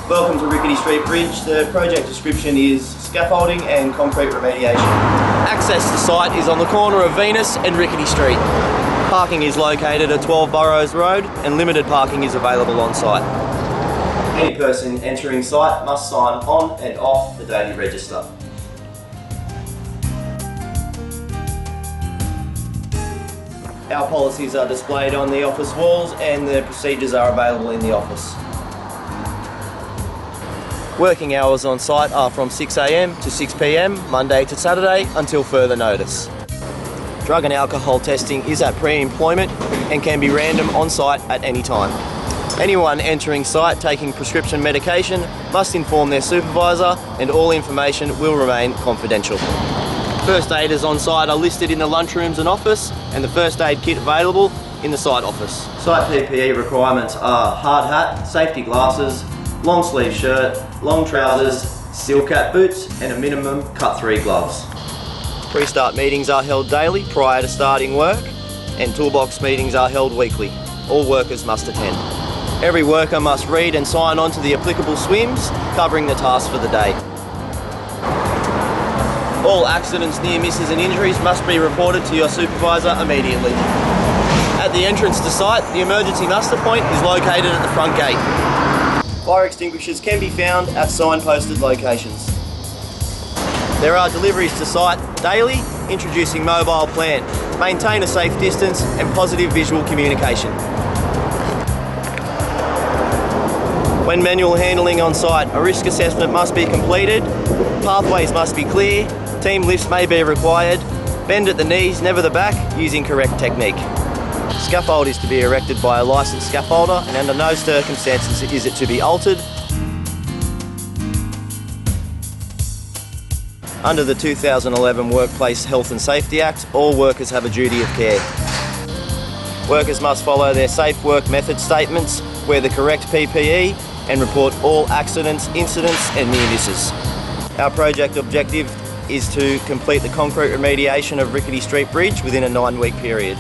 Welcome to Ricketty Street Bridge. The project description is scaffolding and concrete remediation. Access to site is on the corner of Venus and Ricketty Street. Parking is located at 12 Burrows Road and limited parking is available on site. Any person entering site must sign on and off the daily register. Our policies are displayed on the office walls and the procedures are available in the office. Working hours on site are from 6 AM to 6 PM, Monday to Saturday, until further notice. Drug and alcohol testing is at pre-employment and can be random on site at any time. Anyone entering site taking prescription medication must inform their supervisor and all information will remain confidential. First aiders on site are listed in the lunchrooms and office, and the first aid kit available in the site office. Site PPE requirements are hard hat, safety glasses, long sleeve shirt, long trousers, steel cap boots and a minimum cut 3 gloves. Pre-start meetings are held daily prior to starting work and toolbox meetings are held weekly. All workers must attend. Every worker must read and sign on to the applicable SWIMs covering the task for the day. All accidents, near misses and injuries must be reported to your supervisor immediately. At the entrance to site, the emergency muster point is located at the front gate. Fire extinguishers can be found at signposted locations. There are deliveries to site daily, introducing mobile plant. Maintain a safe distance and positive visual communication. When manual handling on site, a risk assessment must be completed, pathways must be clear, team lifts may be required, bend at the knees, never the back, using correct technique. Scaffold is to be erected by a licensed scaffolder and under no circumstances is it to be altered. Under the 2011 Workplace Health and Safety Act, all workers have a duty of care. Workers must follow their safe work method statements, wear the correct PPE and report all accidents, incidents and near misses. Our project objective is to complete the concrete remediation of Ricketty Street Bridge within a 9-week period.